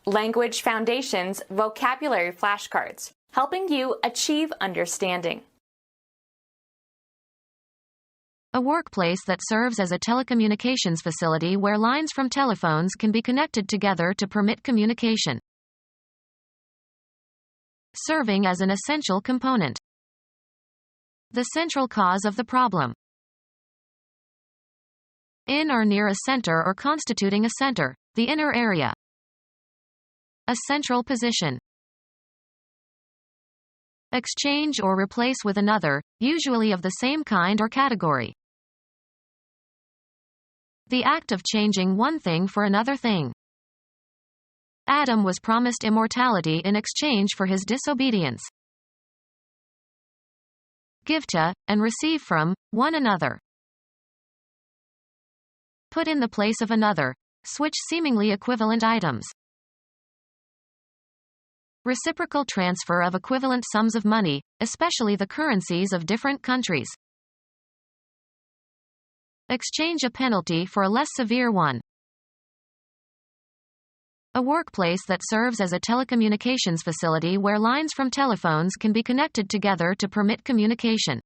Language Foundations Vocabulary Flashcards, helping you achieve understanding. A workplace that serves as a telecommunications facility where lines from telephones can be connected together to permit communication. Serving as an essential component. The central cause of the problem. In or near a center or constituting a center, the inner area. A central position. Exchange or replace with another, usually of the same kind or category. The act of changing one thing for another thing. Adam was promised immortality in exchange for his disobedience. Give to, and receive from, one another. Put in the place of another. Switch seemingly equivalent items. Reciprocal transfer of equivalent sums of money, especially the currencies of different countries. Exchange a penalty for a less severe one. A workplace that serves as a telecommunications facility where lines from telephones can be connected together to permit communication.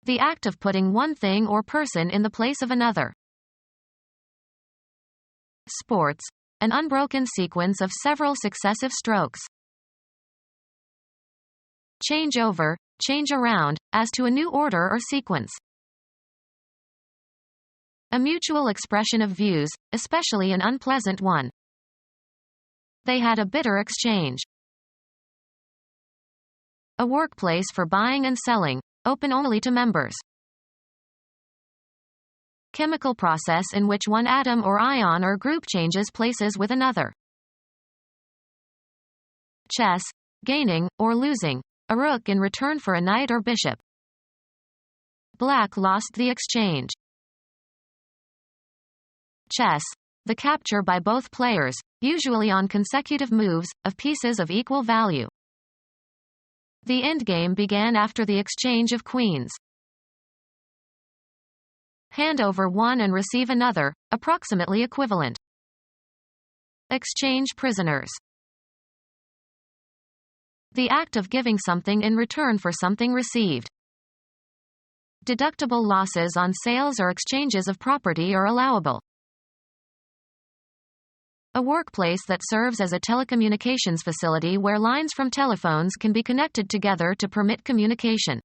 The act of putting one thing or person in the place of another. Sports. An unbroken sequence of several successive strokes. Change over, change around, as to a new order or sequence. A mutual expression of views, especially an unpleasant one. They had a bitter exchange. A workplace for buying and selling, open only to members. Chemical process in which one atom or ion or group changes places with another. Chess, gaining, or losing, a rook in return for a knight or bishop. Black lost the exchange. Chess, the capture by both players, usually on consecutive moves, of pieces of equal value. The endgame began after the exchange of queens. Hand over one and receive another, approximately equivalent. Exchange prisoners. The act of giving something in return for something received. Deductible losses on sales or exchanges of property are allowable. A workplace that serves as a telecommunications facility where lines from telephones can be connected together to permit communication.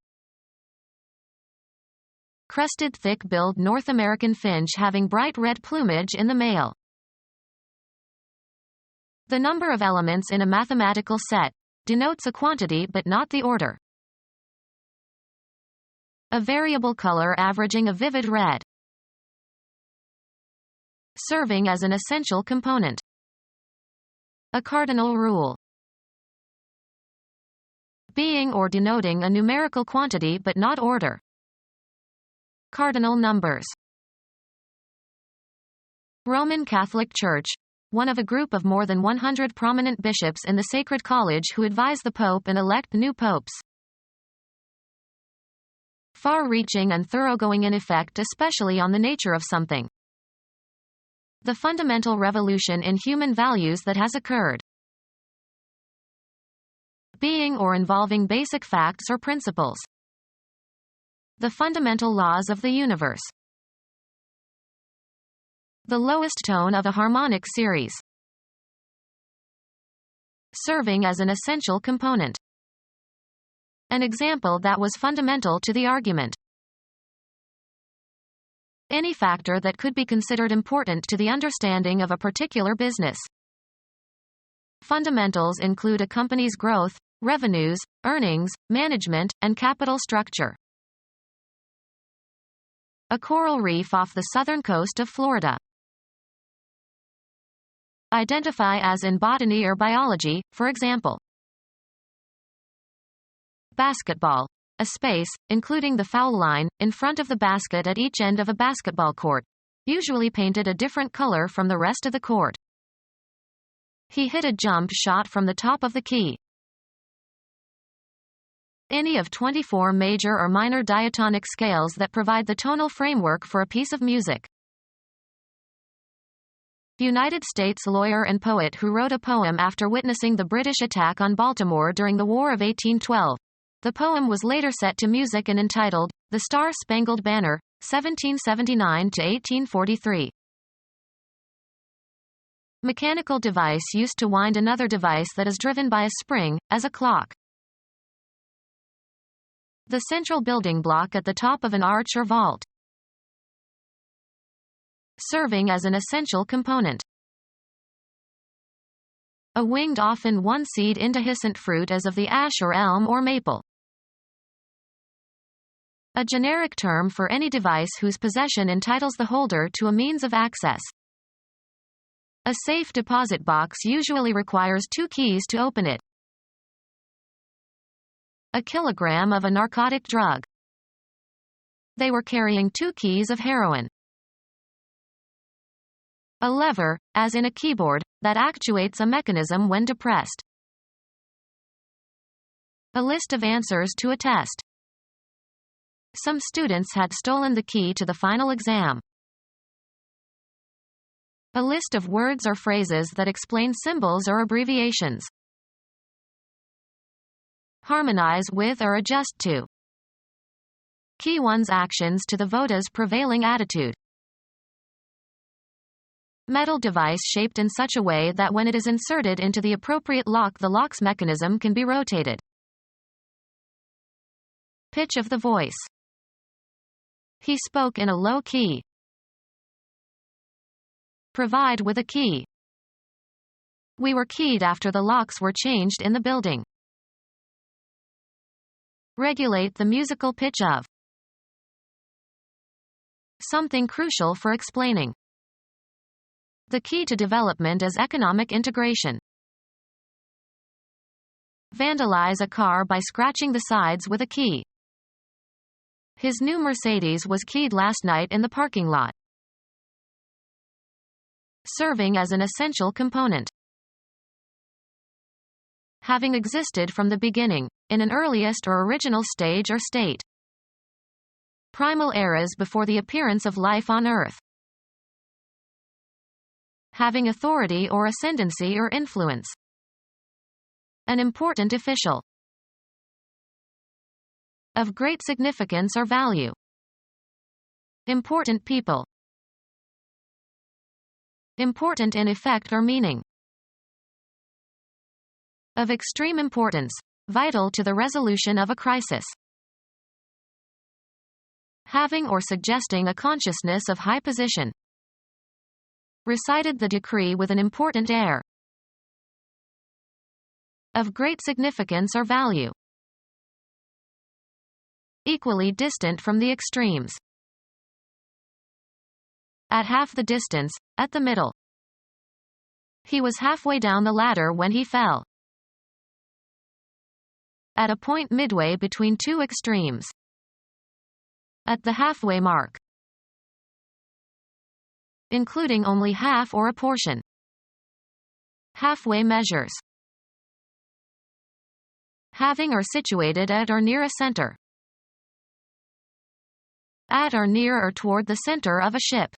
Crested thick-billed North American finch having bright red plumage in the male. The number of elements in a mathematical set denotes a quantity but not the order. A variable color averaging a vivid red. Serving as an essential component. A cardinal rule. Being or denoting a numerical quantity but not order. Cardinal numbers. Roman Catholic Church. One of a group of more than 100 prominent bishops in the Sacred College who advise the Pope and elect new popes. Far-reaching and thoroughgoing in effect, especially on the nature of something. The fundamental revolution in human values that has occurred. Being or involving basic facts or principles. The fundamental laws of the universe. The lowest tone of a harmonic series. Serving as an essential component. An example that was fundamental to the argument. Any factor that could be considered important to the understanding of a particular business. Fundamentals include a company's growth, revenues, earnings, management, and capital structure. A coral reef off the southern coast of Florida. Identify as in botany or biology, for example. Basketball. A space, including the foul line, in front of the basket at each end of a basketball court, usually painted a different color from the rest of the court. He hit a jump shot from the top of the key. Any of 24 major or minor diatonic scales that provide the tonal framework for a piece of music. United States lawyer and poet who wrote a poem after witnessing the British attack on Baltimore during the War of 1812. The poem was later set to music and entitled, The Star-Spangled Banner, 1779 to 1843. Mechanical device used to wind another device that is driven by a spring, as a clock. The central building block at the top of an arch or vault. Serving as an essential component. A winged, often one-seed indehiscent fruit as of the ash or elm or maple. A generic term for any device whose possession entitles the holder to a means of access. A safe deposit box usually requires 2 keys to open it. A kilogram of a narcotic drug. They were carrying 2 keys of heroin. A lever, as in a keyboard, that actuates a mechanism when depressed. A list of answers to a test. Some students had stolen the key to the final exam. A list of words or phrases that explain symbols or abbreviations. Harmonize with or adjust to. Key one's actions to the vota's prevailing attitude. Metal device shaped in such a way that when it is inserted into the appropriate lock, the lock's mechanism can be rotated. Pitch of the voice. He spoke in a low key. Provide with a key. We were keyed after the locks were changed in the building. Regulate the musical pitch of. Something crucial for explaining. The key to development is economic integration. Vandalize a car by scratching the sides with a key. His new Mercedes was keyed last night in the parking lot. Serving as an essential component. Having existed from the beginning, in an earliest or original stage or state. Primal eras before the appearance of life on Earth. Having authority or ascendancy or influence. An important official. Of great significance or value. Important people. Important in effect or meaning. Of extreme importance, vital to the resolution of a crisis. Having or suggesting a consciousness of high position. Recited the decree with an important air. Of great significance or value. Equally distant from the extremes. At half the distance, at the middle. He was halfway down the ladder when he fell. At a point midway between 2 extremes. At the halfway mark. Including only half or a portion. Halfway measures. Having or situated at or near a center. At or near or toward the center of a ship.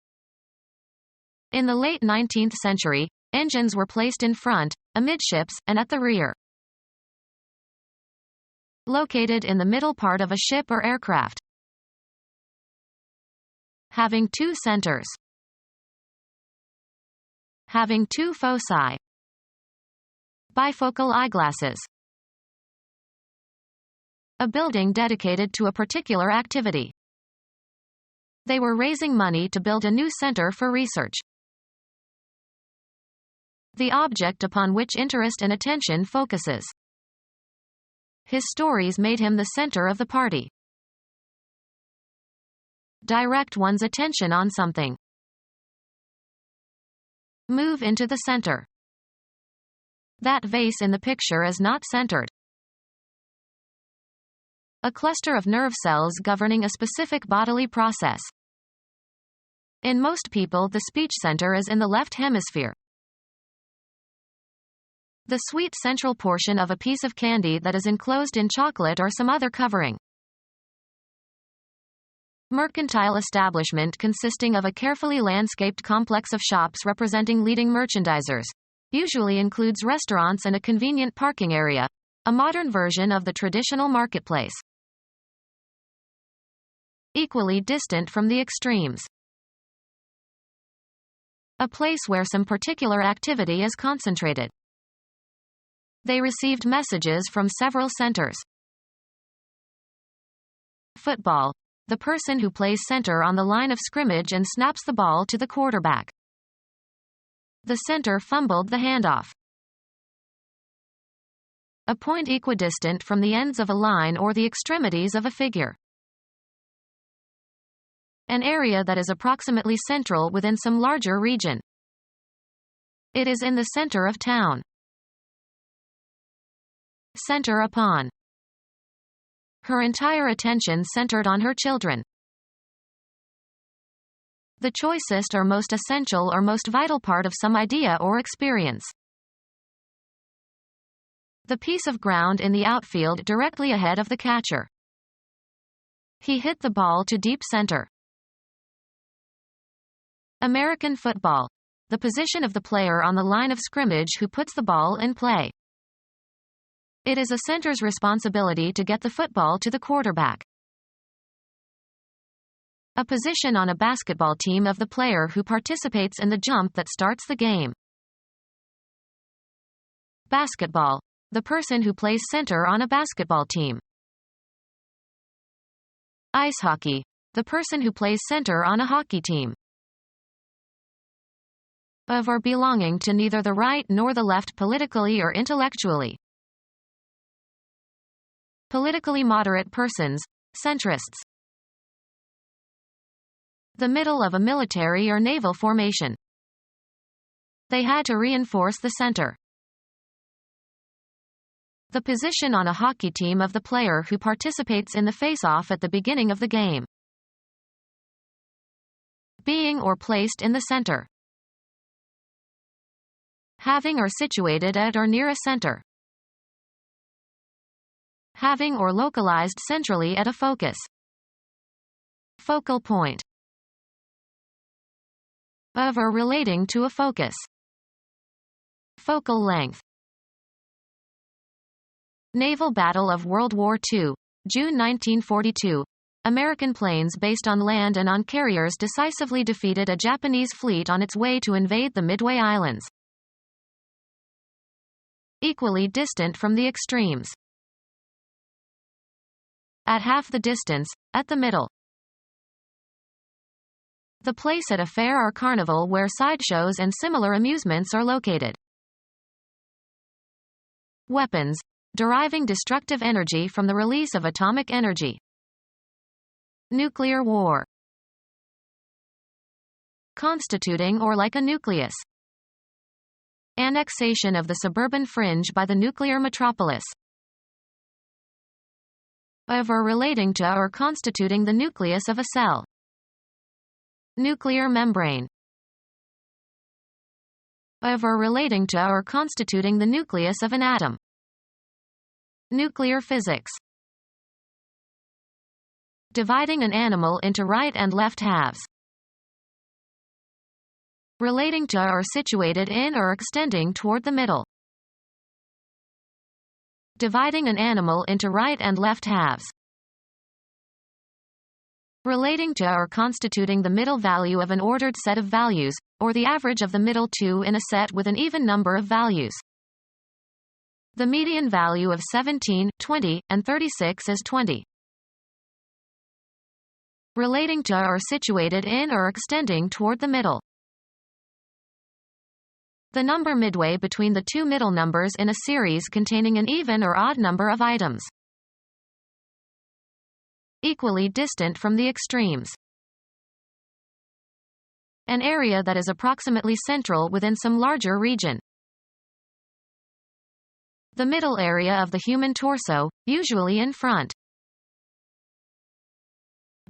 In the late 19th century, engines were placed in front, amidships, and at the rear. Located in the middle part of a ship or aircraft. Having 2 centers. Having 2 foci. Bifocal eyeglasses. A building dedicated to a particular activity. They were raising money to build a new center for research. The object upon which interest and attention focuses. His stories made him the center of the party. Direct one's attention on something. Move into the center. That vase in the picture is not centered. A cluster of nerve cells governing a specific bodily process. In most people, the speech center is in the left hemisphere. The sweet central portion of a piece of candy that is enclosed in chocolate or some other covering. Mercantile establishment consisting of a carefully landscaped complex of shops representing leading merchandisers. Usually includes restaurants and a convenient parking area. A modern version of the traditional marketplace. Equally distant from the extremes. A place where some particular activity is concentrated. They received messages from several centers. Football. The person who plays center on the line of scrimmage and snaps the ball to the quarterback. The center fumbled the handoff. A point equidistant from the ends of a line or the extremities of a figure. An area that is approximately central within some larger region. It is in the center of town. Center upon. Her entire attention centered on her children. The choicest or most essential or most vital part of some idea or experience. The piece of ground in the outfield directly ahead of the catcher. He hit the ball to deep center. American football. The position of the player on the line of scrimmage who puts the ball in play. It is a center's responsibility to get the football to the quarterback. A position on a basketball team of the player who participates in the jump that starts the game. Basketball. The person who plays center on a basketball team. Ice hockey. The person who plays center on a hockey team. Of or belonging to neither the right nor the left politically or intellectually. Politically moderate persons, centrists. The middle of a military or naval formation. They had to reinforce the center. The position on a hockey team of the player who participates in the face-off at the beginning of the game. Being or placed in the center. Having or situated at or near a center. Having or localized centrally at a focus. Focal point. Of or relating to a focus. Focal length. Naval Battle of World War II, June 1942. American planes based on land and on carriers decisively defeated a Japanese fleet on its way to invade the Midway Islands. Equally distant from the extremes. At half the distance, at the middle. The place at a fair or carnival where sideshows and similar amusements are located. Weapons. Deriving destructive energy from the release of atomic energy. Nuclear war. Constituting or like a nucleus. Annexation of the suburban fringe by the nuclear metropolis. Of or relating to or constituting the nucleus of a cell. Nuclear membrane. Of or relating to or constituting the nucleus of an atom. Nuclear physics. Dividing an animal into right and left halves. Relating to or situated in or extending toward the middle. Dividing an animal into right and left halves. Relating to or constituting the middle value of an ordered set of values, or the average of the middle two in a set with an even number of values. The median value of 17, 20, and 36 is 20. Relating to or situated in or extending toward the middle. The number midway between the two middle numbers in a series containing an even or odd number of items. Equally distant from the extremes. An area that is approximately central within some larger region. The middle area of the human torso, usually in front.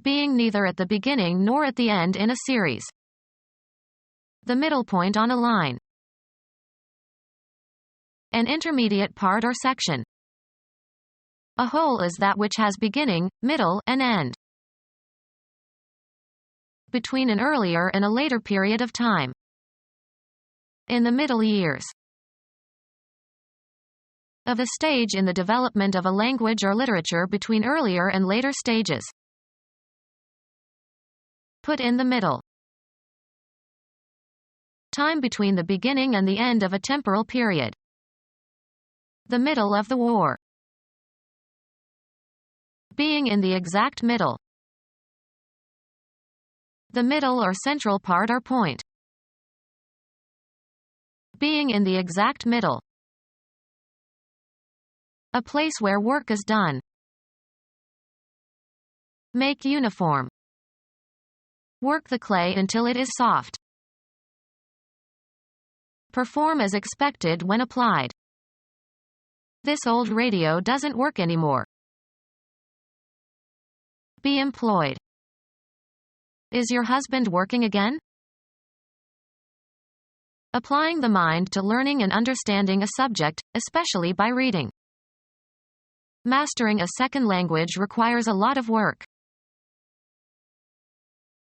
Being neither at the beginning nor at the end in a series. The middle point on a line. An intermediate part or section. A whole is that which has beginning, middle, and end. between an earlier and a later period of time. In the middle years of a stage in the development of a language or literature, between earlier and later stages. Put in the middle. Time between the beginning and the end of a temporal period. The middle of the war. Being in the exact middle. The middle or central part or point. Being in the exact middle. A place where work is done. Make uniform. Work the clay until it is soft. Perform as expected when applied. This old radio doesn't work anymore. Be employed. Is your husband working again? Applying the mind to learning and understanding a subject, especially by reading. Mastering a second language requires a lot of work.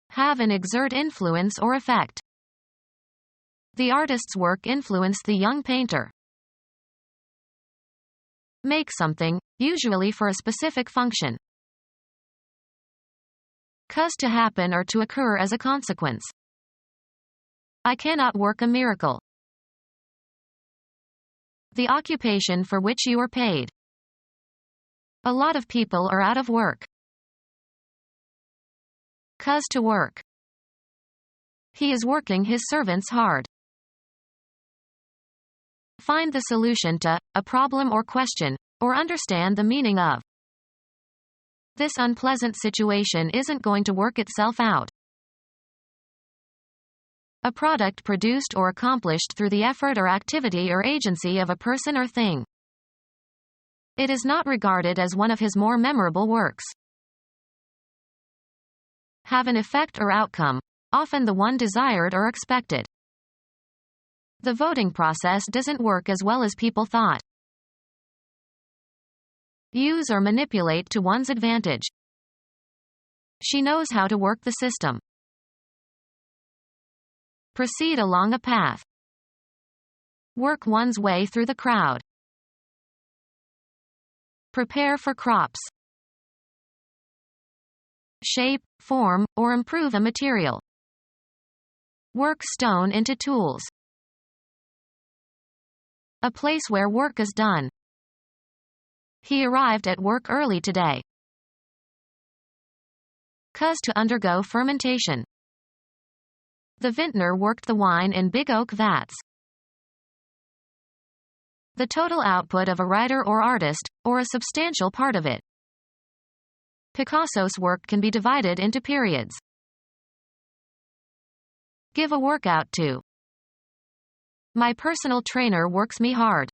Have and exert influence or effect. The artist's work influenced the young painter. Make something, usually for a specific function. Cause to happen or to occur as a consequence. I cannot work a miracle. The occupation for which you are paid. A lot of people are out of work. Cause to work. He is working his servants hard. Find the solution to a problem or question, or understand the meaning of. This unpleasant situation isn't going to work itself out. A product produced or accomplished through the effort or activity or agency of a person or thing. It is not regarded as one of his more memorable works. Have an effect or outcome, often the one desired or expected. The voting process doesn't work as well as people thought. Use or manipulate to one's advantage. She knows how to work the system. Proceed along a path. Work one's way through the crowd. Prepare for crops. Shape, form, or improve a material. Work stone into tools. A place where work is done. He arrived at work early today. Cause to undergo fermentation. The vintner worked the wine in big oak vats. The total output of a writer or artist, or a substantial part of it. Picasso's work can be divided into periods. Give a workout to. My personal trainer works me hard.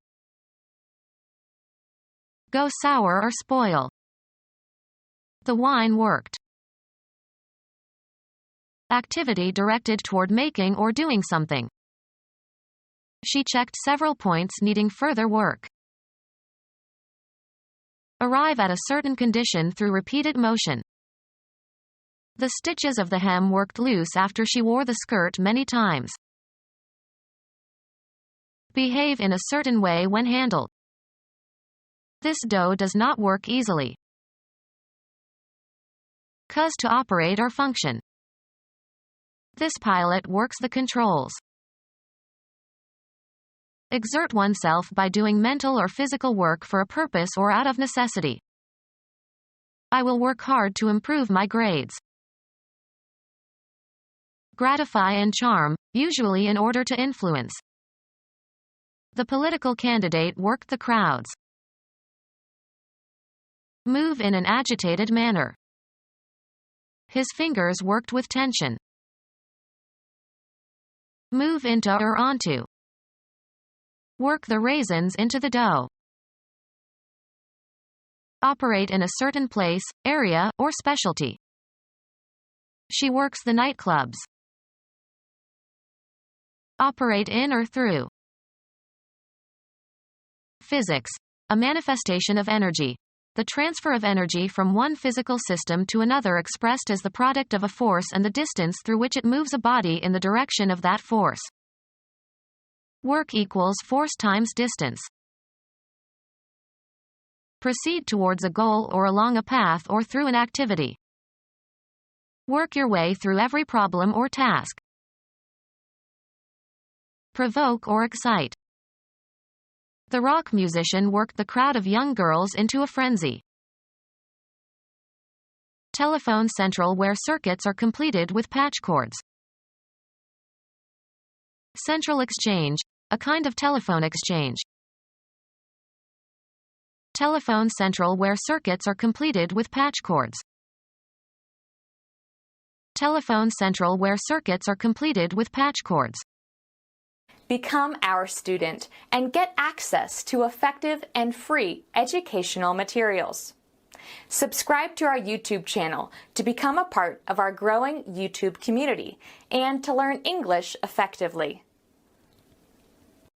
Go sour or spoil. The wine worked. Activity directed toward making or doing something. She checked several points needing further work. Arrive at a certain condition through repeated motion. The stitches of the hem worked loose after she wore the skirt many times. Behave in a certain way when handled. This dough does not work easily. Cause to operate or function. This pilot works the controls. Exert oneself by doing mental or physical work for a purpose or out of necessity. I will work hard to improve my grades. Gratify and charm, usually in order to influence. The political candidate worked the crowds. Move in an agitated manner. His fingers worked with tension. Move into or onto. Work the raisins into the dough. Operate in a certain place, area, or specialty. She works the nightclubs. Operate in or through. Physics. A manifestation of energy. the transfer of energy from one physical system to another expressed as the product of a force and the distance through which it moves a body in the direction of that force. Work equals force times distance. Proceed towards a goal or along a path or through an activity. Work your way through every problem or task. Provoke or excite. The rock musician worked the crowd of young girls into a frenzy. Telephone central, where circuits are completed with patch cords. Central exchange, a kind of telephone exchange. Telephone central, where circuits are completed with patch cords. Telephone central, where circuits are completed with patch cords. Become our student and get access to effective and free educational materials. Subscribe to our YouTube channel to become a part of our growing YouTube community and to learn English effectively.